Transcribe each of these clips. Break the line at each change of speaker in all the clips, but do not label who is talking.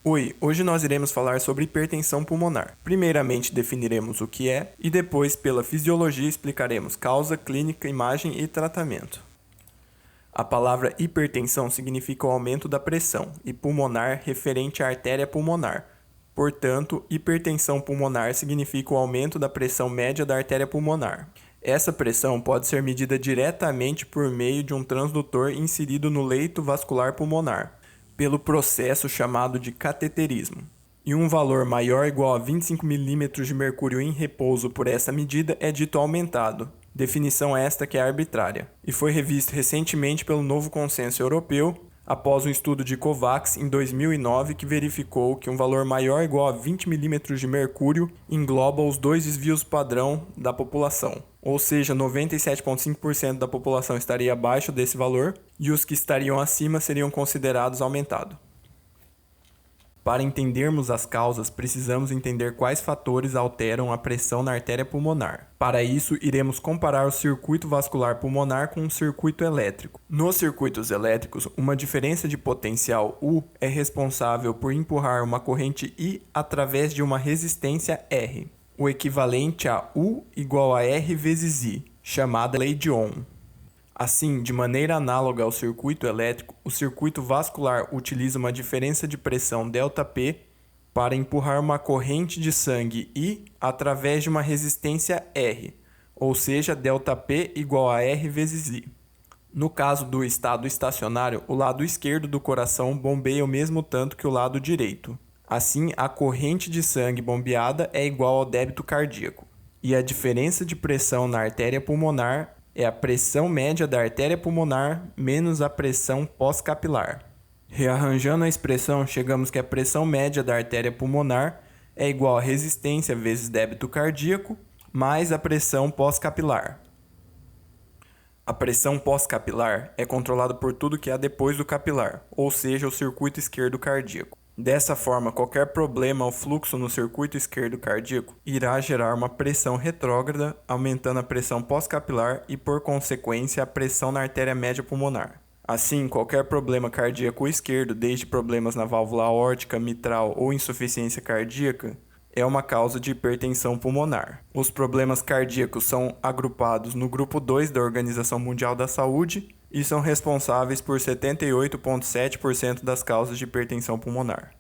Oi, hoje nós iremos falar sobre hipertensão pulmonar. Primeiramente definiremos o que é e depois, pela fisiologia, explicaremos causa, clínica, imagem e tratamento. A palavra hipertensão significa o aumento da pressão e pulmonar referente à artéria pulmonar. Portanto, hipertensão pulmonar significa o aumento da pressão média da artéria pulmonar. Essa pressão pode ser medida diretamente por meio de um transdutor inserido no leito vascular pulmonar, pelo processo chamado de cateterismo. E um valor maior ou igual a 25 mm de mercúrio em repouso por essa medida é dito aumentado, definição esta que é arbitrária, e foi revisto recentemente pelo novo consenso europeu, após um estudo de COVAX em 2009 que verificou que um valor maior ou igual a 20 mm de mercúrio engloba os dois desvios padrão da população, ou seja, 97,5% da população estaria abaixo desse valor e os que estariam acima seriam considerados aumentados. Para entendermos as causas, precisamos entender quais fatores alteram a pressão na artéria pulmonar. Para isso, iremos comparar o circuito vascular pulmonar com um circuito elétrico. Nos circuitos elétricos, uma diferença de potencial U é responsável por empurrar uma corrente I através de uma resistência R, o equivalente a U igual a R vezes I, chamada lei de Ohm. Assim, de maneira análoga ao circuito elétrico, o circuito vascular utiliza uma diferença de pressão ΔP para empurrar uma corrente de sangue I através de uma resistência R, ou seja, ΔP igual a R vezes I. No caso do estado estacionário, o lado esquerdo do coração bombeia o mesmo tanto que o lado direito. Assim, a corrente de sangue bombeada é igual ao débito cardíaco, e a diferença de pressão na artéria pulmonar é a pressão média da artéria pulmonar menos a pressão pós-capilar. Rearranjando a expressão, chegamos que a pressão média da artéria pulmonar é igual a resistência vezes débito cardíaco mais a pressão pós-capilar. A pressão pós-capilar é controlada por tudo que há depois do capilar, ou seja, o circuito esquerdo cardíaco. Dessa forma, qualquer problema ao fluxo no circuito esquerdo cardíaco irá gerar uma pressão retrógrada, aumentando a pressão pós-capilar e, por consequência, a pressão na artéria média pulmonar. Assim, qualquer problema cardíaco esquerdo, desde problemas na válvula aórtica, mitral ou insuficiência cardíaca, é uma causa de hipertensão pulmonar. Os problemas cardíacos são agrupados no grupo 2 da Organização Mundial da Saúde e são responsáveis por 78,7% das causas de hipertensão pulmonar.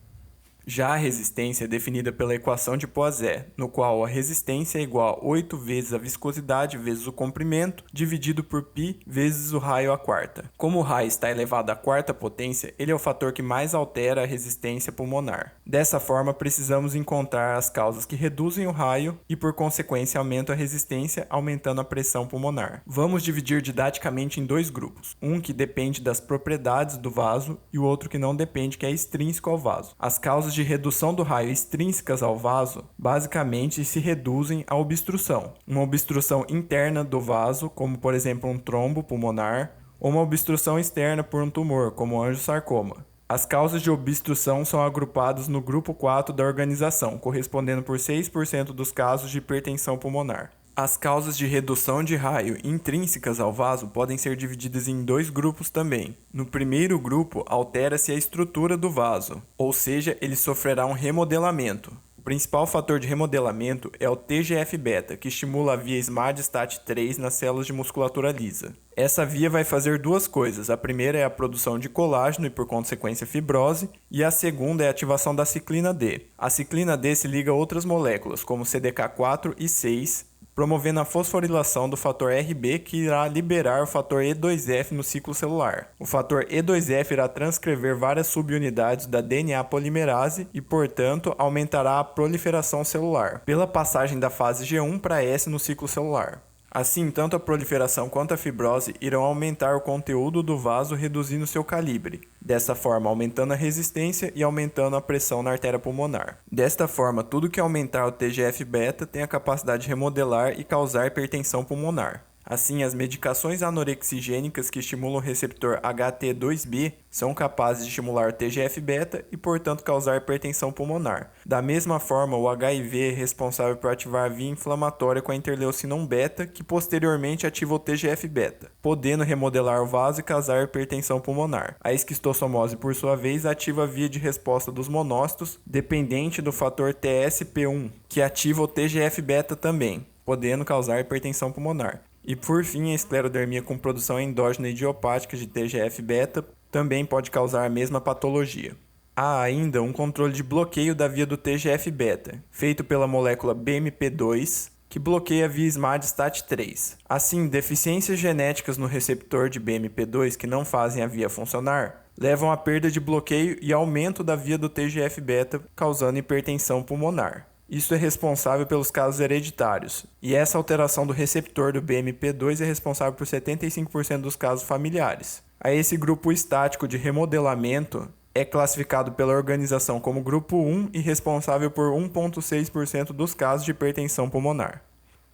Já a resistência é definida pela equação de Poiseuille, no qual a resistência é igual a 8 vezes a viscosidade vezes o comprimento, dividido por π vezes o raio à quarta. Como o raio está elevado à quarta potência, ele é o fator que mais altera a resistência pulmonar. Dessa forma, precisamos encontrar as causas que reduzem o raio e, por consequência, aumentam a resistência, aumentando a pressão pulmonar. Vamos dividir didaticamente em dois grupos, um que depende das propriedades do vaso e o outro que não depende, que é extrínseco ao vaso. As causas de redução do raio extrínsecas ao vaso basicamente se reduzem à obstrução. Uma obstrução interna do vaso, como por exemplo um trombo pulmonar, ou uma obstrução externa por um tumor, como o angiosarcoma. As causas de obstrução são agrupadas no grupo 4 da organização, correspondendo por 6% dos casos de hipertensão pulmonar. As causas de redução de raio intrínsecas ao vaso podem ser divididas em dois grupos também. No primeiro grupo, altera-se a estrutura do vaso, ou seja, ele sofrerá um remodelamento. O principal fator de remodelamento é o TGF-beta, que estimula a via SMAD-STAT3 nas células de musculatura lisa. Essa via vai fazer duas coisas. A primeira é a produção de colágeno e, por consequência, fibrose, e a segunda é a ativação da ciclina D. A ciclina D se liga a outras moléculas, como CDK4 e 6, promovendo a fosforilação do fator Rb, que irá liberar o fator E2F no ciclo celular. O fator E2F irá transcrever várias subunidades da DNA polimerase e, portanto, aumentará a proliferação celular, pela passagem da fase G1 para S no ciclo celular. Assim, tanto a proliferação quanto a fibrose irão aumentar o conteúdo do vaso, reduzindo seu calibre. Dessa forma, aumentando a resistência e aumentando a pressão na artéria pulmonar. Desta forma, tudo que aumentar o TGF-beta tem a capacidade de remodelar e causar hipertensão pulmonar. Assim, as medicações anorexigênicas que estimulam o receptor HT2B são capazes de estimular o TGF-beta e, portanto, causar hipertensão pulmonar. Da mesma forma, o HIV é responsável por ativar a via inflamatória com a interleucina 1-beta, que posteriormente ativa o TGF-beta, podendo remodelar o vaso e causar hipertensão pulmonar. A esquistossomose, por sua vez, ativa a via de resposta dos monócitos, dependente do fator TSP1, que ativa o TGF-beta também, podendo causar hipertensão pulmonar. E por fim, a esclerodermia com produção endógena idiopática de TGF-beta também pode causar a mesma patologia. Há ainda um controle de bloqueio da via do TGF-beta, feito pela molécula BMP2, que bloqueia a via SMAD-STAT3. Assim, deficiências genéticas no receptor de BMP2 que não fazem a via funcionar, levam à perda de bloqueio e aumento da via do TGF-beta, causando hipertensão pulmonar. Isso é responsável pelos casos hereditários, e essa alteração do receptor do BMP2 é responsável por 75% dos casos familiares. A esse grupo estático de remodelamento é classificado pela organização como grupo 1 e responsável por 1,6% dos casos de hipertensão pulmonar.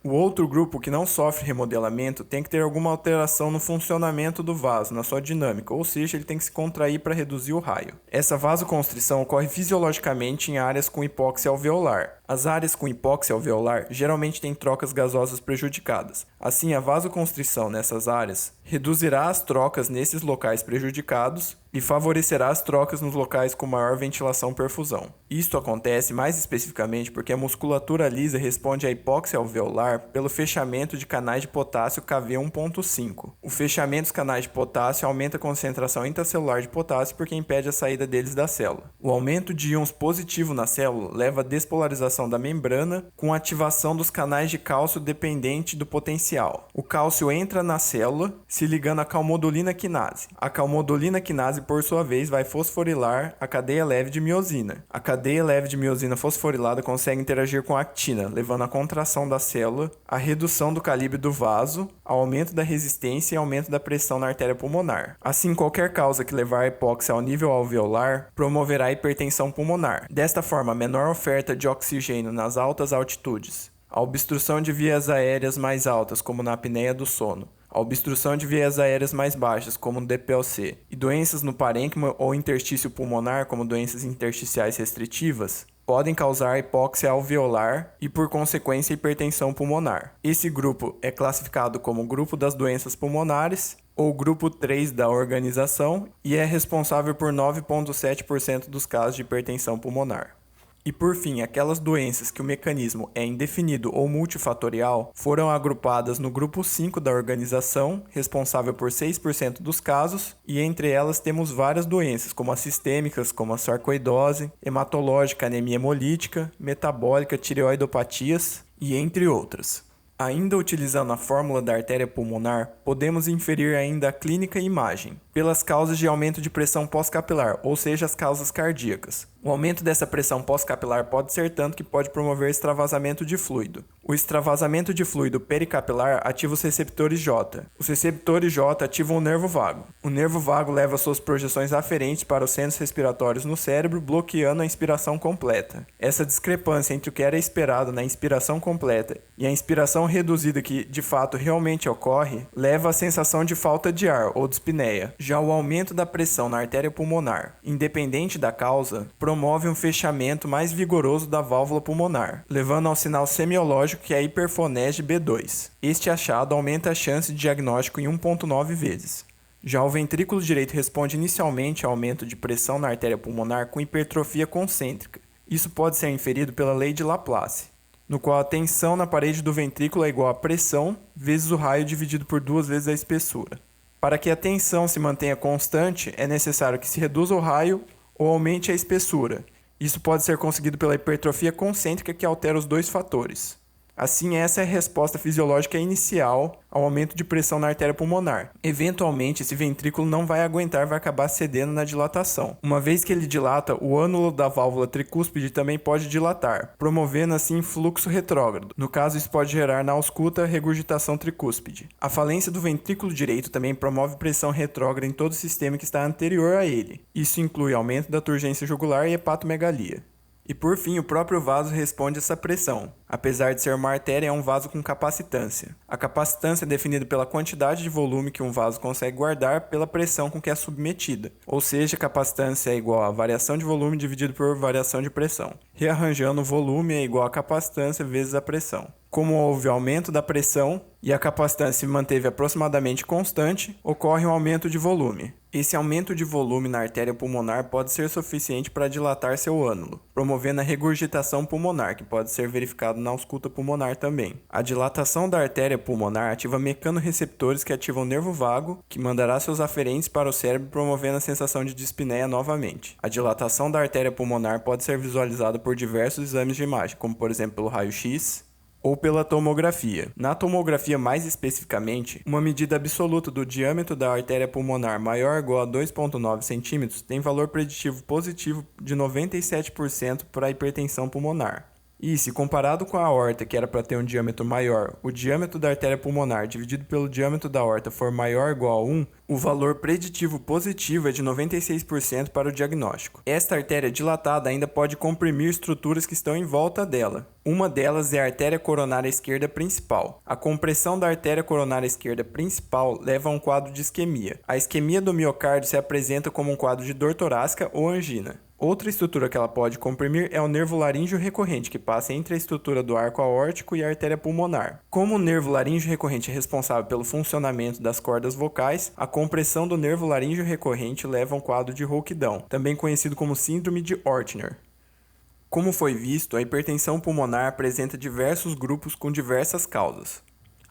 O outro grupo que não sofre remodelamento tem que ter alguma alteração no funcionamento do vaso, na sua dinâmica, ou seja, ele tem que se contrair para reduzir o raio. Essa vasoconstrição ocorre fisiologicamente em áreas com hipóxia alveolar. As áreas com hipóxia alveolar geralmente têm trocas gasosas prejudicadas. Assim, a vasoconstrição nessas áreas reduzirá as trocas nesses locais prejudicados e favorecerá as trocas nos locais com maior ventilação-perfusão. Isto acontece mais especificamente porque a musculatura lisa responde à hipóxia alveolar pelo fechamento de canais de potássio Kv 1.5. O fechamento dos canais de potássio aumenta a concentração intracelular de potássio porque impede a saída deles da célula. O aumento de íons positivo na célula leva à despolarização da membrana com ativação dos canais de cálcio dependente do potencial. O cálcio entra na célula, se ligando à calmodulina quinase. A calmodulina quinase, por sua vez, vai fosforilar a cadeia leve de miosina. A cadeia leve de miosina fosforilada consegue interagir com a actina, levando à contração da célula, à redução do calibre do vaso, ao aumento da resistência e aumento da pressão na artéria pulmonar. Assim, qualquer causa que levar a hipóxia ao nível alveolar promoverá a hipertensão pulmonar. Desta forma, a menor oferta de oxigênio nas altas altitudes, a obstrução de vias aéreas mais altas, como na apneia do sono, a obstrução de vias aéreas mais baixas, como no DPLC, e doenças no parênquima ou interstício pulmonar, como doenças intersticiais restritivas, podem causar hipóxia alveolar e, por consequência, hipertensão pulmonar. Esse grupo é classificado como grupo das doenças pulmonares, ou grupo 3 da organização, e é responsável por 9,7% dos casos de hipertensão pulmonar. E por fim, aquelas doenças que o mecanismo é indefinido ou multifatorial foram agrupadas no grupo 5 da organização, responsável por 6% dos casos, e entre elas temos várias doenças, como as sistêmicas, como a sarcoidose, hematológica, anemia hemolítica, metabólica, tireoidopatias e entre outras. Ainda utilizando a fórmula da artéria pulmonar, podemos inferir ainda a clínica e imagem, pelas causas de aumento de pressão pós-capilar, ou seja, as causas cardíacas. O aumento dessa pressão pós-capilar pode ser tanto que pode promover extravasamento de fluido. O extravasamento de fluido pericapilar ativa os receptores J. Os receptores J ativam o nervo vago. O nervo vago leva suas projeções aferentes para os centros respiratórios no cérebro, bloqueando a inspiração completa. Essa discrepância entre o que era esperado na inspiração completa e a inspiração reduzida que, de fato, realmente ocorre, leva à sensação de falta de ar, ou dispneia. Já o aumento da pressão na artéria pulmonar, independente da causa, promove um fechamento mais vigoroso da válvula pulmonar, levando ao sinal semiológico que é a hiperfonese B2. Este achado aumenta a chance de diagnóstico em 1,9 vezes. Já o ventrículo direito responde inicialmente ao aumento de pressão na artéria pulmonar com hipertrofia concêntrica. Isso pode ser inferido pela lei de Laplace, no qual a tensão na parede do ventrículo é igual à pressão vezes o raio dividido por 2 vezes a espessura. Para que a tensão se mantenha constante, é necessário que se reduza o raio ou aumente a espessura. Isso pode ser conseguido pela hipertrofia concêntrica, que altera os dois fatores. Assim, essa é a resposta fisiológica inicial ao aumento de pressão na artéria pulmonar. Eventualmente, esse ventrículo não vai aguentar, vai acabar cedendo na dilatação. Uma vez que ele dilata, o ânulo da válvula tricúspide também pode dilatar, promovendo assim fluxo retrógrado. No caso, isso pode gerar na ausculta regurgitação tricúspide. A falência do ventrículo direito também promove pressão retrógrada em todo o sistema que está anterior a ele. Isso inclui aumento da turgência jugular e hepatomegalia. E por fim, o próprio vaso responde a essa pressão. Apesar de ser uma artéria, é um vaso com capacitância. A capacitância é definida pela quantidade de volume que um vaso consegue guardar pela pressão com que é submetida. Ou seja, a capacitância é igual a variação de volume dividido por variação de pressão. Rearranjando, o volume é igual a capacitância vezes a pressão. Como houve aumento da pressão e a capacitância se manteve aproximadamente constante, ocorre um aumento de volume. Esse aumento de volume na artéria pulmonar pode ser suficiente para dilatar seu ânulo, promovendo a regurgitação pulmonar, que pode ser verificado na ausculta pulmonar também. A dilatação da artéria pulmonar ativa mecanorreceptores que ativam o nervo vago, que mandará seus aferentes para o cérebro, promovendo a sensação de dispneia novamente. A dilatação da artéria pulmonar pode ser visualizada por diversos exames de imagem, como por exemplo pelo raio-x, ou pela tomografia. Na tomografia, mais especificamente, uma medida absoluta do diâmetro da artéria pulmonar maior ou igual a 2,9 cm tem valor preditivo positivo de 97% para a hipertensão pulmonar. E, se comparado com a aorta, que era para ter um diâmetro maior, o diâmetro da artéria pulmonar dividido pelo diâmetro da aorta for maior ou igual a 1, o valor preditivo positivo é de 96% para o diagnóstico. Esta artéria dilatada ainda pode comprimir estruturas que estão em volta dela. Uma delas é a artéria coronária esquerda principal. A compressão da artéria coronária esquerda principal leva a um quadro de isquemia. A isquemia do miocárdio se apresenta como um quadro de dor torácica ou angina. Outra estrutura que ela pode comprimir é o nervo laríngeo recorrente, que passa entre a estrutura do arco aórtico e a artéria pulmonar. Como o nervo laríngeo recorrente é responsável pelo funcionamento das cordas vocais, a compressão do nervo laríngeo recorrente leva a um quadro de rouquidão, também conhecido como síndrome de Ortner. Como foi visto, a hipertensão pulmonar apresenta diversos grupos com diversas causas.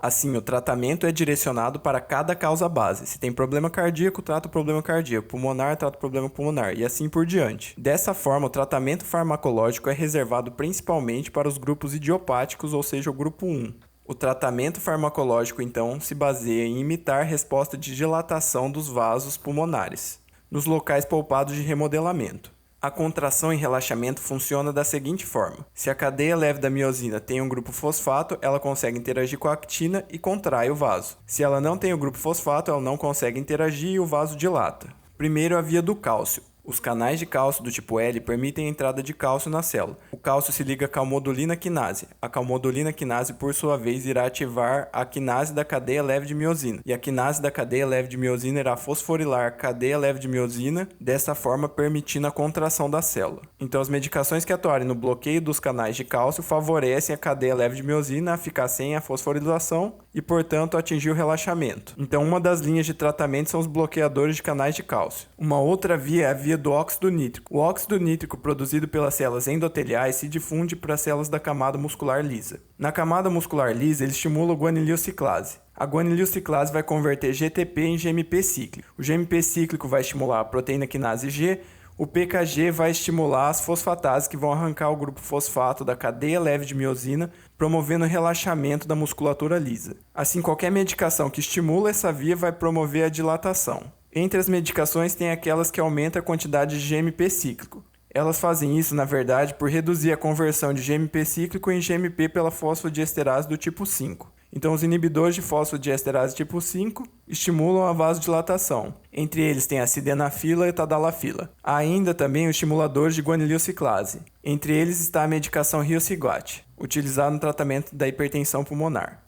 Assim, o tratamento é direcionado para cada causa base. Se tem problema cardíaco, trata o problema cardíaco. Pulmonar, trata o problema pulmonar. E assim por diante. Dessa forma, o tratamento farmacológico é reservado principalmente para os grupos idiopáticos, ou seja, o grupo 1. O tratamento farmacológico, então, se baseia em imitar a resposta de dilatação dos vasos pulmonares, nos locais poupados de remodelamento. A contração e relaxamento funciona da seguinte forma. Se a cadeia leve da miosina tem um grupo fosfato, ela consegue interagir com a actina e contrai o vaso. Se ela não tem o grupo fosfato, ela não consegue interagir e o vaso dilata. Primeiro, a via do cálcio. Os canais de cálcio do tipo L permitem a entrada de cálcio na célula. O cálcio se liga à calmodulina quinase. A calmodulina quinase, por sua vez, irá ativar a quinase da cadeia leve de miosina. E a quinase da cadeia leve de miosina irá fosforilar a cadeia leve de miosina, dessa forma permitindo a contração da célula. Então, as medicações que atuarem no bloqueio dos canais de cálcio favorecem a cadeia leve de miosina a ficar sem a fosforilação e, portanto, atingir o relaxamento. Então, uma das linhas de tratamento são os bloqueadores de canais de cálcio. Uma outra via é a via do óxido nítrico. O óxido nítrico produzido pelas células endoteliais se difunde para as células da camada muscular lisa. Na camada muscular lisa, ele estimula a guanililciclase. A guanililciclase vai converter GTP em GMP cíclico. O GMP cíclico vai estimular a proteína quinase G. O PKG vai estimular as fosfatases que vão arrancar o grupo fosfato da cadeia leve de miosina, promovendo o relaxamento da musculatura lisa. Assim, qualquer medicação que estimula essa via vai promover a dilatação. Entre as medicações tem aquelas que aumentam a quantidade de GMP cíclico. Elas fazem isso, na verdade, por reduzir a conversão de GMP cíclico em GMP pela fosfodiesterase do tipo 5. Então, os inibidores de fosfodiesterase tipo 5 estimulam a vasodilatação. Entre eles tem a sildenafila e a tadalafila. Há ainda também os estimuladores de guanililciclase. Entre eles está a medicação riociguat, utilizada no tratamento da hipertensão pulmonar.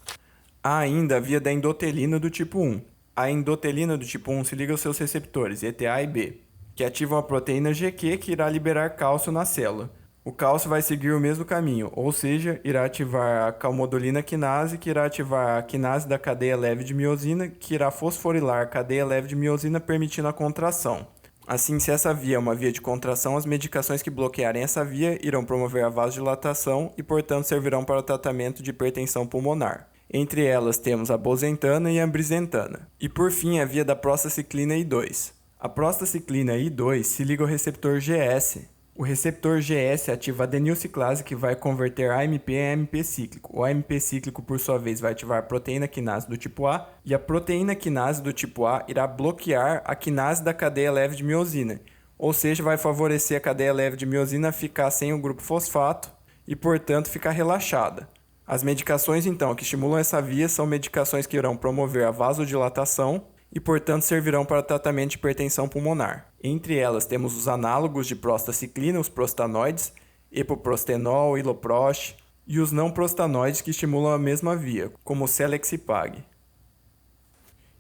Há ainda a via da endotelina do tipo 1. A endotelina do tipo 1 se liga aos seus receptores, ETA e B, que ativam a proteína GQ que irá liberar cálcio na célula. O cálcio vai seguir o mesmo caminho, ou seja, irá ativar a calmodulina quinase, que irá ativar a quinase da cadeia leve de miosina, que irá fosforilar a cadeia leve de miosina, permitindo a contração. Assim, se essa via é uma via de contração, as medicações que bloquearem essa via irão promover a vasodilatação e, portanto, servirão para o tratamento de hipertensão pulmonar. Entre elas temos a bozentana e a ambrizentana. E por fim, a via da prostaciclina I2. A prostaciclina I2 se liga ao receptor GS. O receptor GS ativa a adenilciclase, que vai converter AMP em AMP cíclico. O AMP cíclico, por sua vez, vai ativar a proteína quinase do tipo A, e a proteína quinase do tipo A irá bloquear a quinase da cadeia leve de miosina, ou seja, vai favorecer a cadeia leve de miosina a ficar sem o grupo fosfato e, portanto, ficar relaxada. As medicações, então, que estimulam essa via são medicações que irão promover a vasodilatação e, portanto, servirão para o tratamento de hipertensão pulmonar. Entre elas, temos os análogos de prostaciclina, os prostanoides, epoprostenol, iloprost, e os não prostanoides que estimulam a mesma via, como o Selexipag.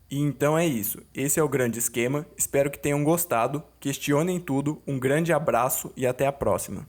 E então é isso, esse é o grande esquema, espero que tenham gostado, questionem tudo, um grande abraço e até a próxima.